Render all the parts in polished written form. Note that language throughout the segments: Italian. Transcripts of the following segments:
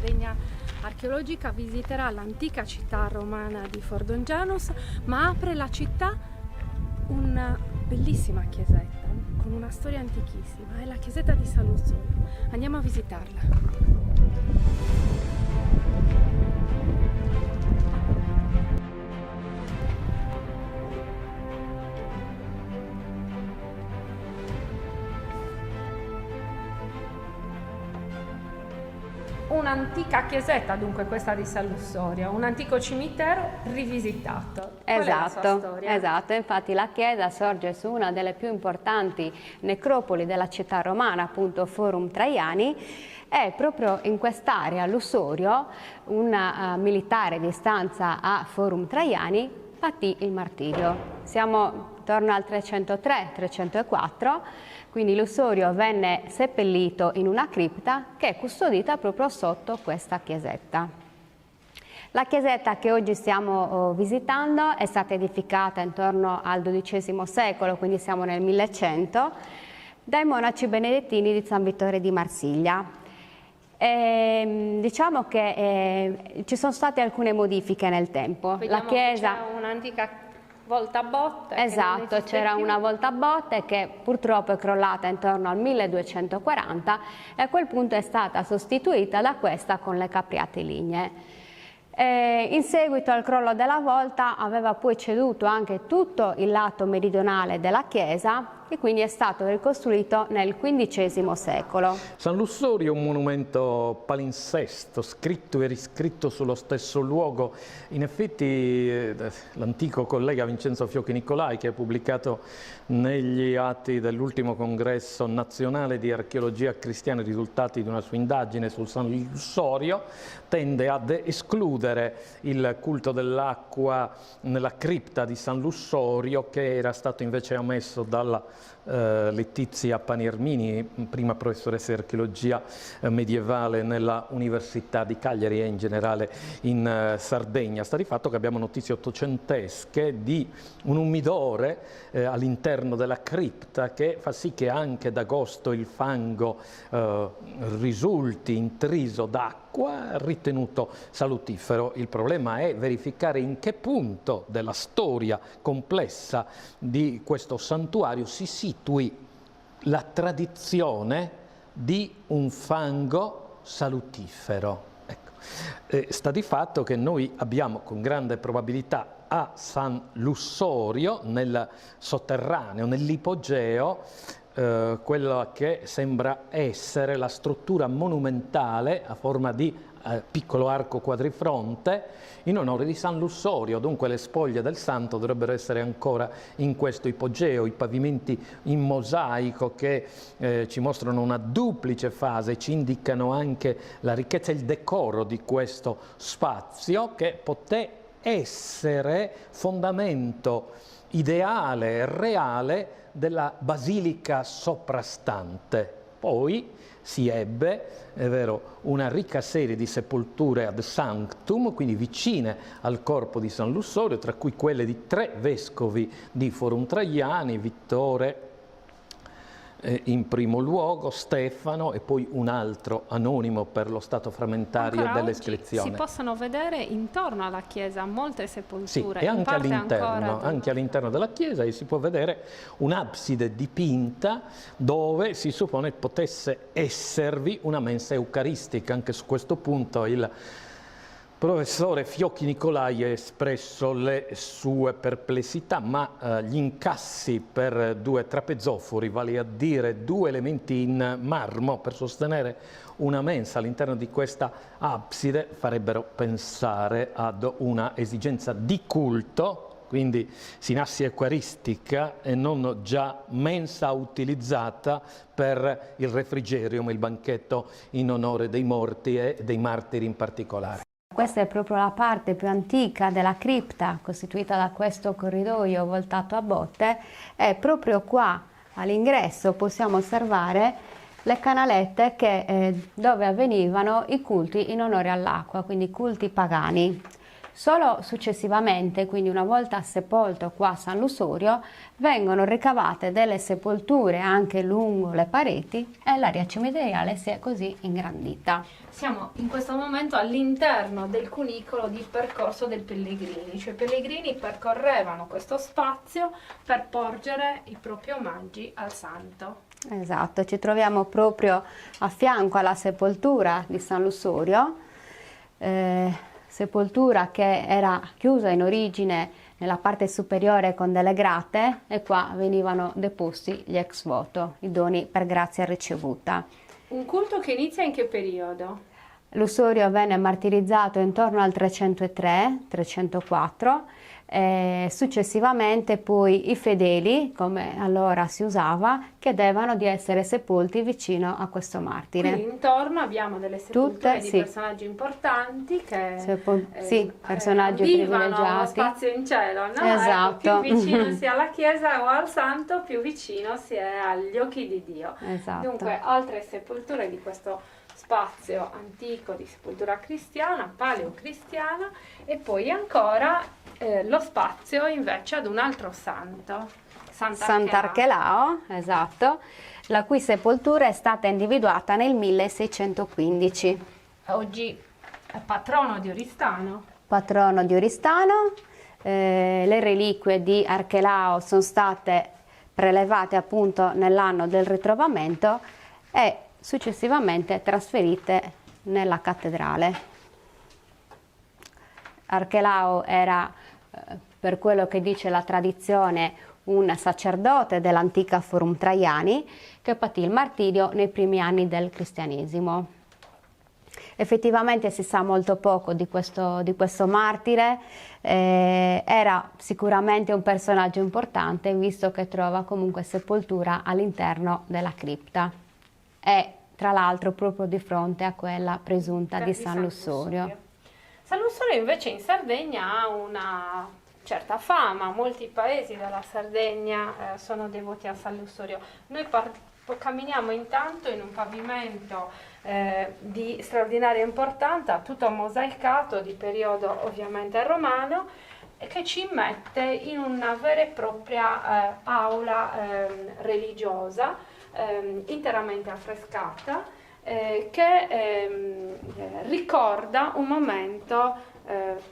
Sardegna Archeologica visiterà l'antica città romana di Fordongianus, ma apre la città una bellissima chiesetta con una storia antichissima, è la chiesetta di San Lussorio. Andiamo a visitarla. Un'antica chiesetta, dunque, questa di San Lussorio, un antico cimitero rivisitato. Qual è la sua storia? Esatto, infatti la chiesa sorge su una delle più importanti necropoli della città romana, appunto Forum Traiani, e proprio in quest'area, Lussorio, un militare di stanza a Forum Traiani patì il martirio. Siamo intorno al 303-304, quindi Lussorio venne seppellito in una cripta che è custodita proprio sotto questa chiesetta. La chiesetta che oggi stiamo visitando è stata edificata intorno al XII secolo, quindi siamo nel 1100, dai monaci benedettini di San Vittore di Marsiglia. Diciamo che ci sono state alcune modifiche nel tempo. Vediamo, la chiesa c'è un'antica volta a botte. Esatto, c'era una volta a botte che purtroppo è crollata intorno al 1240 e a quel punto è stata sostituita da questa con le capriate lignee. In seguito al crollo della volta aveva poi ceduto anche tutto il lato meridionale della chiesa e quindi è stato ricostruito nel XV secolo. San Lussorio è un monumento palinsesto, scritto e riscritto sullo stesso luogo. In effetti l'antico collega Vincenzo Fiocchi Nicolai, che ha pubblicato negli atti dell'ultimo congresso nazionale di archeologia cristiana i risultati di una sua indagine sul San Lussorio, tende ad escludere il culto dell'acqua nella cripta di San Lussorio, che era stato invece ammesso dalla Letizia Paniermini, prima professoressa di archeologia medievale nella Università di Cagliari e in generale in Sardegna. Sta di fatto che abbiamo notizie ottocentesche di un umidore all'interno della cripta che fa sì che anche d'agosto il fango risulti intriso d'acqua, ritenuto salutifero. Il problema è verificare in che punto della storia complessa di questo santuario si situi la tradizione di un fango salutifero. Ecco. Sta di fatto che noi abbiamo con grande probabilità a San Lussorio, nel sotterraneo, nell'ipogeo, quella che sembra essere la struttura monumentale a forma di piccolo arco quadrifronte in onore di San Lussorio. Dunque le spoglie del santo dovrebbero essere ancora in questo ipogeo, i pavimenti in mosaico che ci mostrano una duplice fase, ci indicano anche la ricchezza e il decoro di questo spazio che poté essere fondamento ideale e reale della basilica soprastante. Poi si ebbe, è vero, una ricca serie di sepolture ad sanctum, quindi vicine al corpo di San Lussorio, tra cui quelle di 3 vescovi di Forum Traiani, Vittore in primo luogo, Stefano e poi un altro anonimo per lo stato frammentario dell'iscrizione. Si possono vedere intorno alla chiesa molte sepolture. Sì, e anche all'interno della chiesa, e si può vedere un'abside dipinta dove si suppone potesse esservi una mensa eucaristica. Anche su questo punto il professore Fiocchi Nicolai ha espresso le sue perplessità, ma gli incassi per 2 trapezofori, vale a dire 2 elementi in marmo per sostenere una mensa all'interno di questa abside, farebbero pensare ad una esigenza di culto, quindi sinassi eucaristica e non già mensa utilizzata per il refrigerium, il banchetto in onore dei morti e dei martiri in particolare. Questa è proprio la parte più antica della cripta, costituita da questo corridoio voltato a botte, e proprio qua all'ingresso possiamo osservare le canalette dove avvenivano i culti in onore all'acqua, quindi culti pagani. Solo successivamente, quindi una volta sepolto qua a San Lussurio, vengono ricavate delle sepolture anche lungo le pareti e l'area cimiteriale si è così ingrandita. Siamo in questo momento all'interno del cunicolo di percorso dei pellegrini, cioè i pellegrini percorrevano questo spazio per porgere i propri omaggi al santo. Esatto, ci troviamo proprio a fianco alla sepoltura di San Lussurio, sepoltura che era chiusa in origine nella parte superiore con delle grate e qua venivano deposti gli ex voto, i doni per grazia ricevuta. Un culto che inizia in che periodo? Lussurio venne martirizzato intorno al 303-304 e successivamente poi i fedeli, come allora si usava, chiedevano di essere sepolti vicino a questo martire. Quindi intorno abbiamo delle sepolture di personaggi importanti che personaggi vivono privilegiati. uno spazio in cielo, no? Esatto. Più vicino si è alla chiesa o al santo, più vicino si è agli occhi di Dio. Esatto. Dunque, altre sepolture di questo spazio antico di sepoltura cristiana, paleocristiana, e poi ancora lo spazio invece ad un altro santo, Sant'Archelao, esatto, la cui sepoltura è stata individuata nel 1615. Oggi è patrono di Oristano. Patrono di Oristano, le reliquie di Archelao sono state prelevate appunto nell'anno del ritrovamento e successivamente trasferite nella cattedrale. Archelao era, per quello che dice la tradizione, un sacerdote dell'antica Forum Traiani che patì il martirio nei primi anni del cristianesimo. Effettivamente si sa molto poco di questo martire, era sicuramente un personaggio importante visto che trova comunque sepoltura all'interno della cripta e tra l'altro proprio di fronte a quella presunta di San Lussurio. San Lussurio invece in Sardegna ha una certa fama, molti paesi della Sardegna sono devoti a San Lussurio. Noi camminiamo intanto in un pavimento di straordinaria importanza, tutto mosaicato di periodo ovviamente romano, e che ci mette in una vera e propria aula religiosa interamente affrescata, che ricorda un momento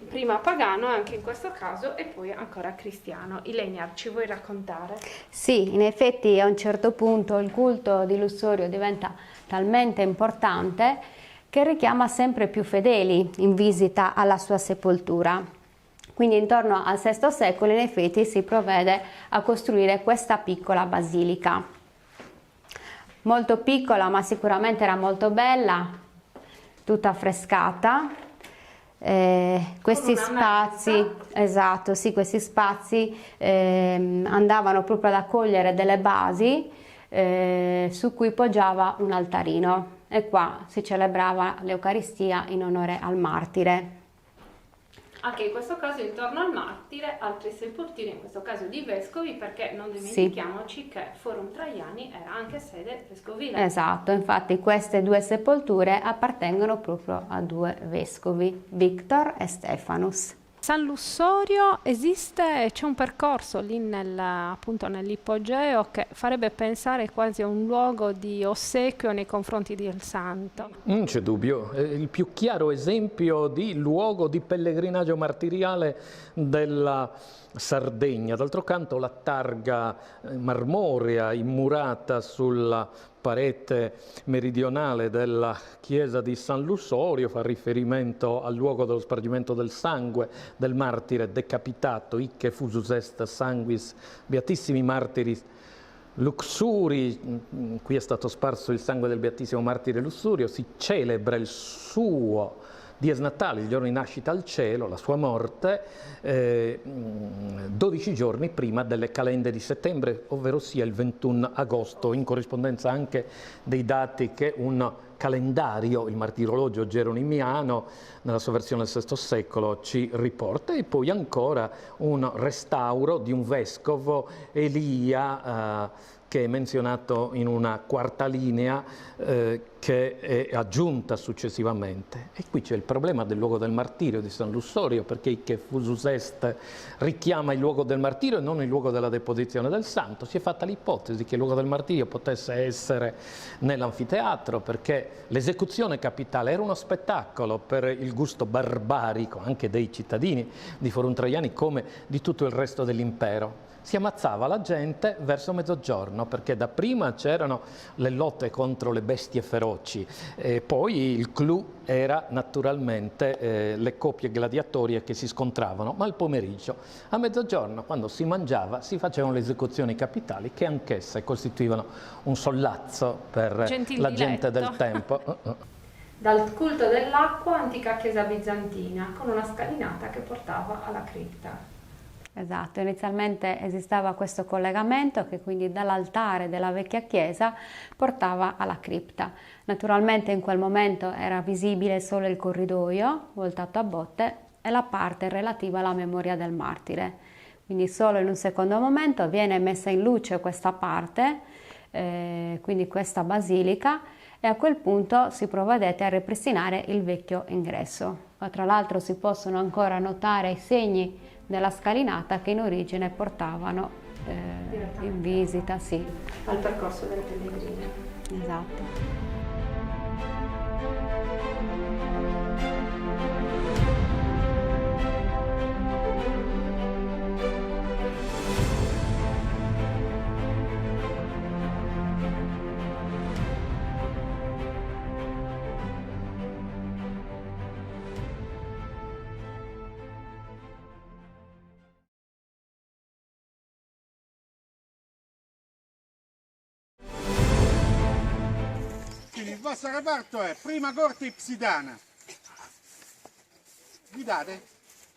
prima pagano anche in questo caso e poi ancora cristiano. Ilenia, ci vuoi raccontare? Sì, in effetti a un certo punto il culto di Lussurio diventa talmente importante che richiama sempre più fedeli in visita alla sua sepoltura. Quindi intorno al VI secolo in effetti si provvede a costruire questa piccola basilica. Molto piccola ma sicuramente era molto bella, tutta affrescata. Questi spazi, esatto, sì, questi spazi andavano proprio ad accogliere delle basi su cui poggiava un altarino e qua si celebrava l'Eucaristia in onore al martire. Anche in questo caso intorno al martire altri sepolture, in questo caso di vescovi, perché non dimentichiamoci che Forum Traiani era anche sede vescovile. Esatto, infatti queste due sepolture appartengono proprio a due vescovi, Victor e Stephanus. San Lussurio esiste, c'è un percorso lì appunto nell'ipogeo che farebbe pensare quasi a un luogo di ossequio nei confronti del santo. Non c'è dubbio, è il più chiaro esempio di luogo di pellegrinaggio martiriale della Sardegna. D'altro canto la targa marmorea immurata sulla parete meridionale della chiesa di San Lussurio fa riferimento al luogo dello spargimento del sangue del martire decapitato, icche fusus est sanguis beatissimi martiris Luxuri. Qui è stato sparso il sangue del beatissimo martire Lussurio. Si celebra il suo dies natale, il giorno di nascita al cielo, la sua morte, 12 giorni prima delle calende di settembre, ovvero sia il 21 agosto, in corrispondenza anche dei dati che un calendario, il martirologio geronimiano, nella sua versione del VI secolo ci riporta, e poi ancora un restauro di un vescovo, Elia che è menzionato in una quarta linea che è aggiunta successivamente. E qui c'è il problema del luogo del martirio di San Lussorio, perché il che fusus est richiama il luogo del martirio e non il luogo della deposizione del santo. Si è fatta l'ipotesi che il luogo del martirio potesse essere nell'anfiteatro, perché l'esecuzione capitale era uno spettacolo per il gusto barbarico anche dei cittadini di Forum Traiani come di tutto il resto dell'impero. Si ammazzava la gente verso mezzogiorno, perché dapprima c'erano le lotte contro le bestie feroci, e poi il clou era naturalmente le coppie gladiatorie che si scontravano, ma al pomeriggio, a mezzogiorno, quando si mangiava, si facevano le esecuzioni capitali, che anch'esse costituivano un sollazzo per la gente del tempo. Dal culto dell'acqua, antica chiesa bizantina, con una scalinata che portava alla cripta. Esatto, inizialmente esisteva questo collegamento che quindi dall'altare della vecchia chiesa portava alla cripta. Naturalmente in quel momento era visibile solo il corridoio voltato a botte e la parte relativa alla memoria del martire. Quindi solo in un secondo momento viene messa in luce questa parte, quindi questa basilica, e a quel punto si provvedette a ripristinare il vecchio ingresso. Tra l'altro si possono ancora notare i segni della scalinata che in origine portavano in visita, sì, al percorso delle pellegrine. Esatto. Il vostro reparto è prima corte ipsidana. Guidate?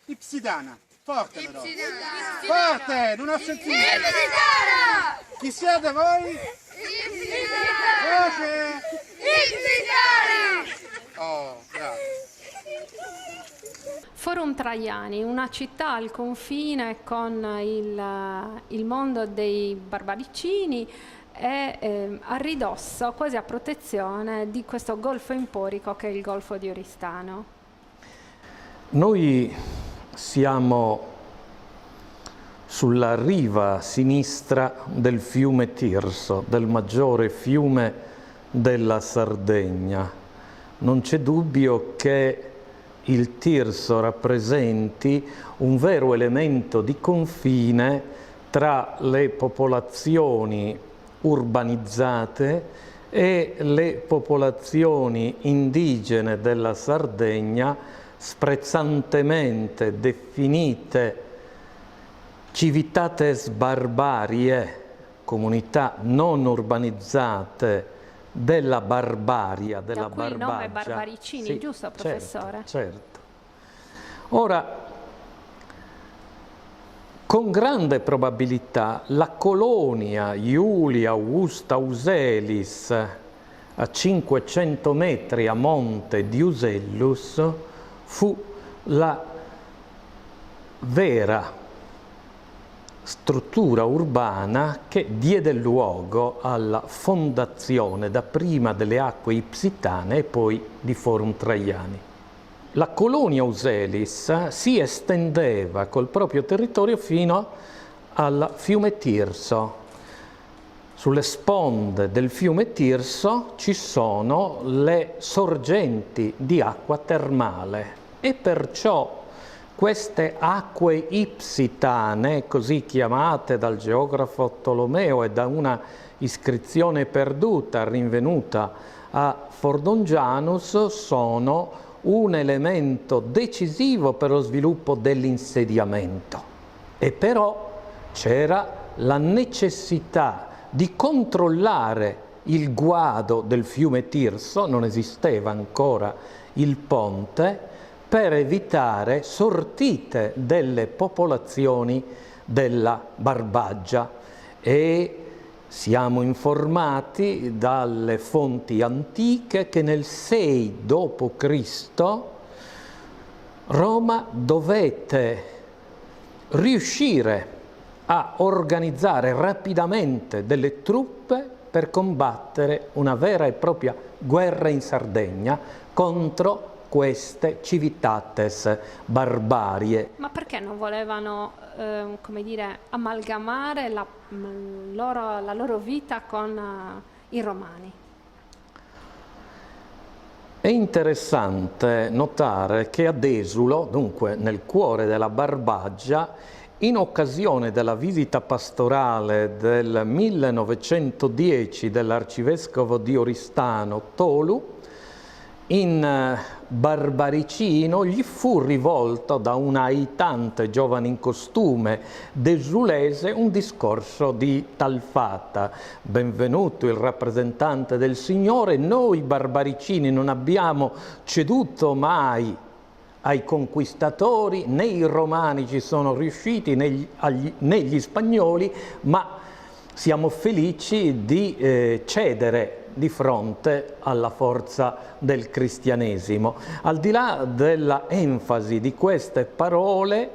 Ipsidana. Forte però. Forte! Non ho sentito. Ipsidana! Chi siete voi? Ipsidana! Voce! Ipsidana! Oh, grazie. Forum Traiani, una città al confine con il mondo dei barbaricini, è a ridosso, quasi a protezione di questo golfo emporico che è il golfo di Oristano. Noi siamo sulla riva sinistra del fiume Tirso, del maggiore fiume della Sardegna. Non c'è dubbio che il Tirso rappresenti un vero elemento di confine tra le popolazioni urbanizzate e le popolazioni indigene della Sardegna, sprezzantemente definite civitates barbarie, comunità non urbanizzate della barbaria, della da cui il nome barbaggia. Barbaricini, Sì, giusto professore? Certo. Ora, con grande probabilità la colonia Iulia Augusta Auselis a 500 metri a monte di Usellus fu la vera struttura urbana che diede luogo alla fondazione dapprima delle acque ipsitane e poi di Forum Traiani. La colonia Auselis si estendeva col proprio territorio fino al fiume Tirso. Sulle sponde del fiume Tirso ci sono le sorgenti di acqua termale e perciò queste acque ipsitane, così chiamate dal geografo Tolomeo e da una iscrizione perduta rinvenuta a Fordongianus, sono un elemento decisivo per lo sviluppo dell'insediamento. E però c'era la necessità di controllare il guado del fiume Tirso, non esisteva ancora il ponte, per evitare sortite delle popolazioni della Barbaggia. E siamo informati dalle fonti antiche che nel 6 d.C. Roma dovette riuscire a organizzare rapidamente delle truppe per combattere una vera e propria guerra in Sardegna contro queste civitates barbarie. Ma perché non volevano, come dire, amalgamare la loro vita con i romani? È interessante notare che ad Esulo, dunque nel cuore della Barbagia, in occasione della visita pastorale del 1910 dell'arcivescovo di Oristano Tolu, in Barbaricino gli fu rivolto da un aitante giovane in costume desulese un discorso di tal fatta: benvenuto il rappresentante del Signore, noi barbaricini non abbiamo ceduto mai ai conquistatori, né i romani ci sono riusciti, né gli spagnoli, ma siamo felici di cedere di fronte alla forza del cristianesimo. Al di là della enfasi di queste parole,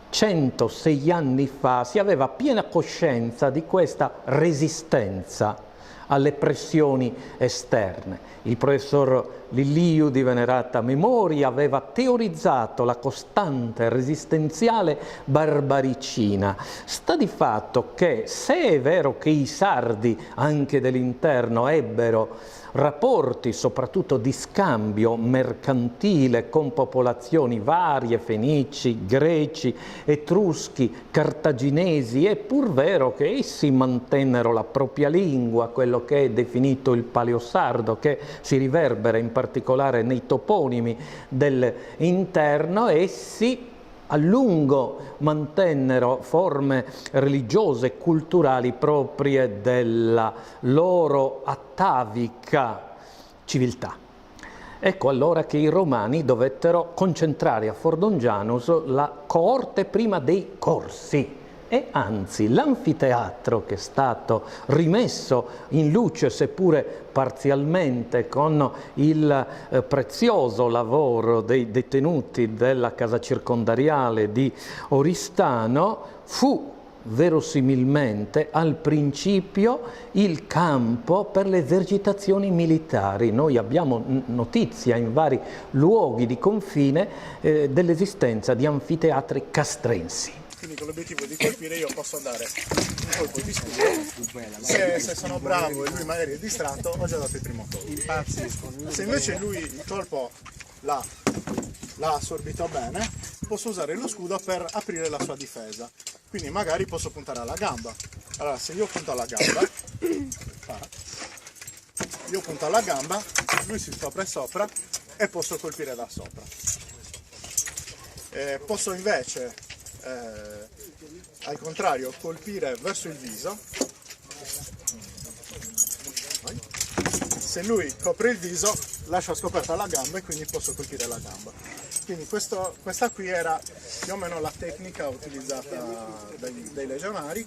106 anni fa si aveva piena coscienza di questa resistenza alle pressioni esterne. Il professor Lilliu di venerata memoria aveva teorizzato la costante resistenziale barbaricina. Sta di fatto che, se è vero che i sardi anche dell'interno ebbero rapporti soprattutto di scambio mercantile con popolazioni varie, fenici, greci, etruschi, cartaginesi, è pur vero che essi mantennero la propria lingua, quello che è definito il paleosardo, che si riverbera in particolare nei toponimi dell'interno. Essi a lungo mantennero forme religiose e culturali proprie della loro atavica civiltà. Ecco allora che i romani dovettero concentrare a Fordongianus la coorte prima dei corsi, e anzi l'anfiteatro, che è stato rimesso in luce seppure parzialmente con il prezioso lavoro dei detenuti della casa circondariale di Oristano, fu verosimilmente al principio il campo per le esercitazioni militari. Noi abbiamo notizia in vari luoghi di confine dell'esistenza di anfiteatri castrensi. Quindi con l'obiettivo di colpire io posso dare un colpo di scudo. Se sono bravo e lui magari è distratto, ho già dato il primo colpo. Se invece lui il colpo l'ha assorbito bene, posso usare lo scudo per aprire la sua difesa. Quindi magari posso puntare alla gamba. Allora se io punto alla gamba, lui si scopre sopra e posso colpire da sopra. Posso invece al contrario colpire verso il viso. Se lui copre il viso lascia scoperta la gamba e quindi posso colpire la gamba. Quindi questa qui era più o meno la tecnica utilizzata dai legionari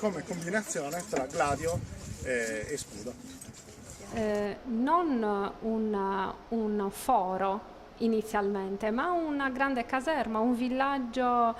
come combinazione tra gladio e scudo. Non un foro inizialmente, ma una grande caserma, un villaggio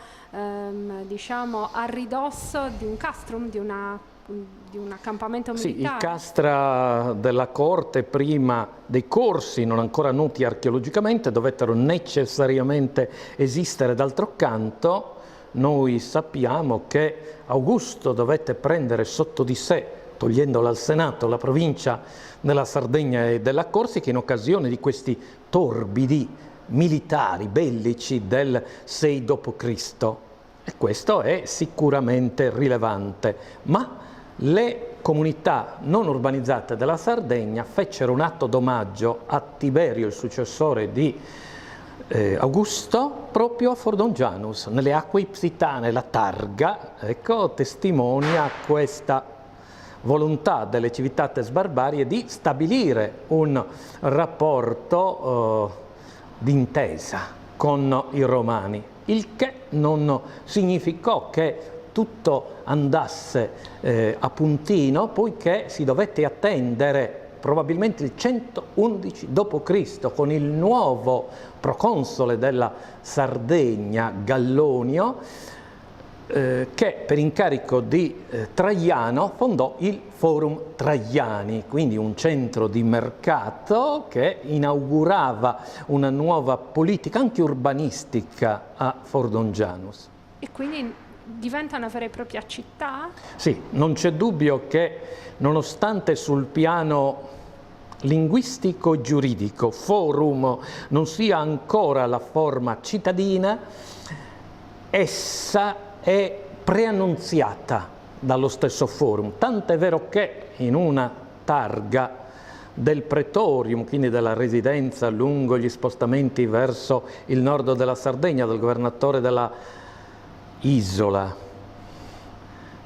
diciamo a ridosso di un castrum, di un accampamento militare. Sì, il castra della corte prima dei corsi, non ancora noti archeologicamente, dovettero necessariamente esistere. D'altro canto noi sappiamo che Augusto dovette prendere sotto di sé, togliendola al Senato, la provincia della Sardegna e della Corsica in occasione di questi torbidi militari bellici del 6 d.C. E questo è sicuramente rilevante, ma le comunità non urbanizzate della Sardegna fecero un atto d'omaggio a Tiberio, il successore di Augusto, proprio a Fordongianus, nelle acque ipsitane. La targa, ecco, testimonia questa volontà delle civitates barbarie di stabilire un rapporto d'intesa con i romani, il che non significò che tutto andasse a puntino, poiché si dovette attendere probabilmente il 111 d.C. con il nuovo proconsole della Sardegna, Gallonio, che per incarico di Traiano fondò il Forum Traiani, quindi un centro di mercato che inaugurava una nuova politica anche urbanistica a Fordongianus. E quindi diventa una vera e propria città? Sì, non c'è dubbio che nonostante sul piano linguistico-giuridico forum non sia ancora la forma cittadina, essa è preannunziata dallo stesso forum, tant'è vero che in una targa del pretorium, quindi della residenza lungo gli spostamenti verso il nord della Sardegna del governatore della isola,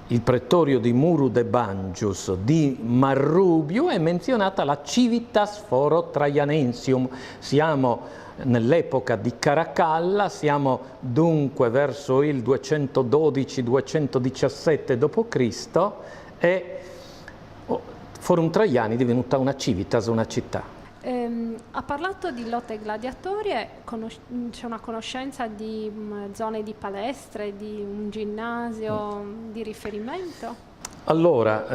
il pretorio di Muru de Bangius di Marrubiu, è menzionata la Civitas Foro Traianensium. Siamo nell'epoca di Caracalla, siamo dunque verso il 212-217 d.C. e Forum Traiani è divenuta una civitas, una città. Ha parlato di lotte gladiatorie, c'è una conoscenza di zone di palestre, di un ginnasio di riferimento? Allora,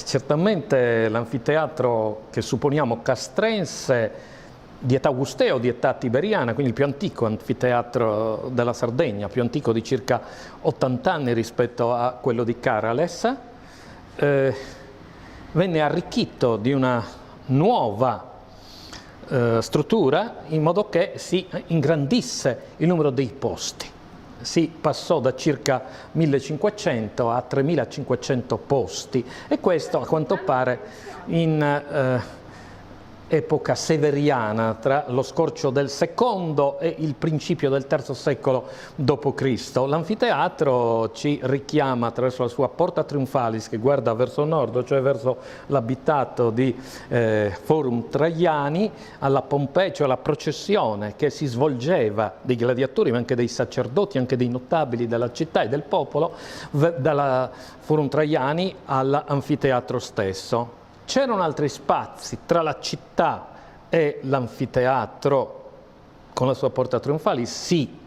certamente l'anfiteatro che supponiamo castrense di età augustea o di età tiberiana, quindi il più antico anfiteatro della Sardegna, più antico di circa 80 anni rispetto a quello di Carales, venne arricchito di una nuova struttura in modo che si ingrandisse il numero dei posti. Si passò da circa 1500 a 3500 posti e questo a quanto pare in epoca severiana, tra lo scorcio del secondo e il principio del III secolo d.C. L'anfiteatro ci richiama attraverso la sua porta triunfalis che guarda verso nord, cioè verso l'abitato di Forum Traiani, alla Pompei, cioè alla processione che si svolgeva dei gladiatori, ma anche dei sacerdoti, anche dei notabili della città e del popolo, dalla Forum Traiani all'anfiteatro stesso. C'erano altri spazi tra la città e l'anfiteatro con la sua porta trionfale? Sì.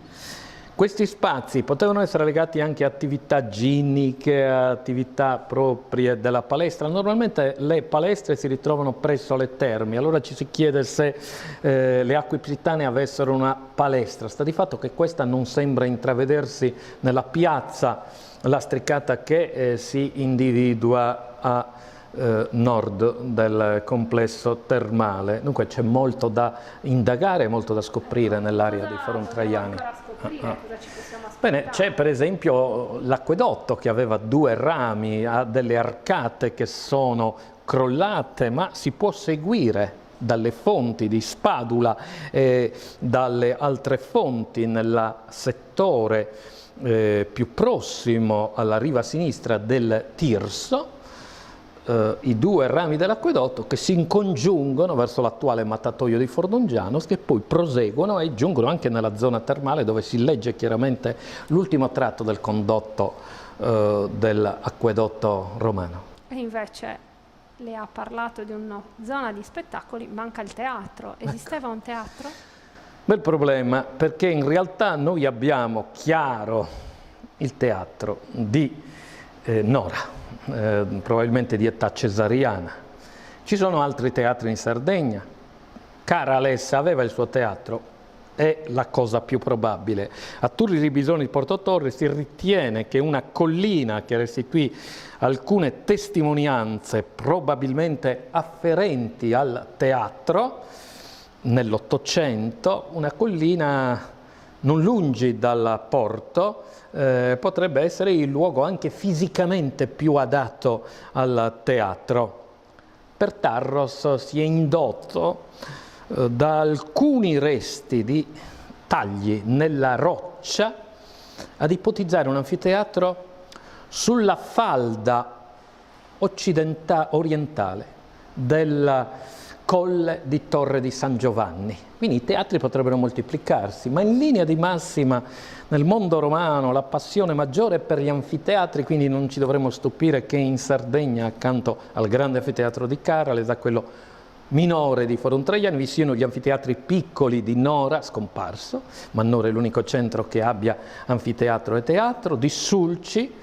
Questi spazi potevano essere legati anche a attività ginniche, a attività proprie della palestra. Normalmente le palestre si ritrovano presso le terme, allora ci si chiede se le Acque Pisitane avessero una palestra. Sta di fatto che questa non sembra intravedersi nella piazza lastricata che si individua a nord del complesso termale. Dunque c'è molto da indagare, molto da scoprire nell'area dei Forum Traiani. Bene, c'è per esempio l'acquedotto che aveva due rami, ha delle arcate che sono crollate, ma si può seguire dalle fonti di Spadula e dalle altre fonti nel settore più prossimo alla riva sinistra del Tirso, i due rami dell'acquedotto che si incongiungono verso l'attuale mattatoio di Fordongianus, che poi proseguono e giungono anche nella zona termale dove si legge chiaramente l'ultimo tratto del condotto dell'acquedotto romano. E invece lei ha parlato di una zona di spettacoli, manca il teatro. Esisteva un teatro? Bel problema, perché in realtà noi abbiamo chiaro il teatro di Nora, probabilmente di età cesariana. Ci sono altri teatri in Sardegna. Carales aveva il suo teatro, è la cosa più probabile. A Turri Ribisoni di Porto Torre si ritiene che una collina che restituì alcune testimonianze probabilmente afferenti al teatro nell'Ottocento, una collina non lungi dal porto, potrebbe essere il luogo anche fisicamente più adatto al teatro. Per Tarros si è indotto da alcuni resti di tagli nella roccia ad ipotizzare un anfiteatro sulla falda orientale della colle di Torre di San Giovanni. Quindi i teatri potrebbero moltiplicarsi, ma in linea di massima nel mondo romano la passione maggiore è per gli anfiteatri, quindi non ci dovremmo stupire che in Sardegna, accanto al grande anfiteatro di Carales, a quello minore di Forum Traiani vi siano gli anfiteatri piccoli di Nora, scomparso, ma Nora è l'unico centro che abbia anfiteatro e teatro, di Sulci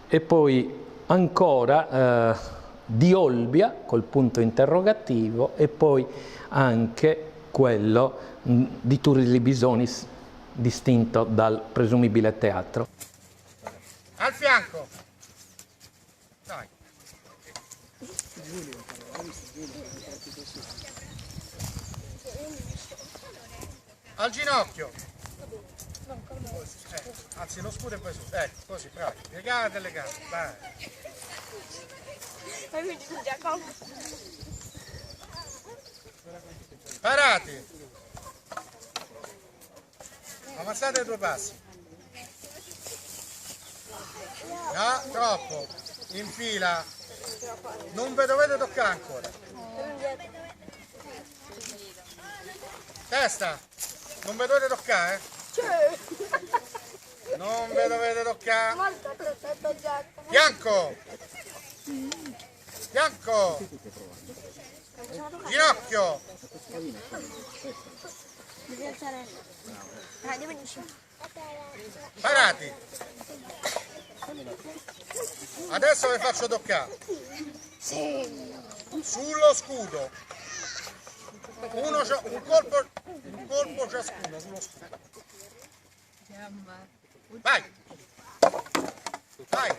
e poi ancora di Olbia col punto interrogativo e poi anche quello di Turri Bisonis distinto dal presumibile teatro. Al fianco! Dai! Al ginocchio! Anzi, lo scudo e poi su. Così, bravi. Piegate le gambe, vai. Parati! Avanzate 2 passi. No, troppo. In fila. Non vi dovete toccare ancora. Testa. Non vi dovete toccare, Non vi dovete toccare. Fianco. Fianco. Ginocchio. Parati. Adesso vi faccio toccare. Sullo scudo. Un colpo ciascuno sullo scudo. Vai. Vai.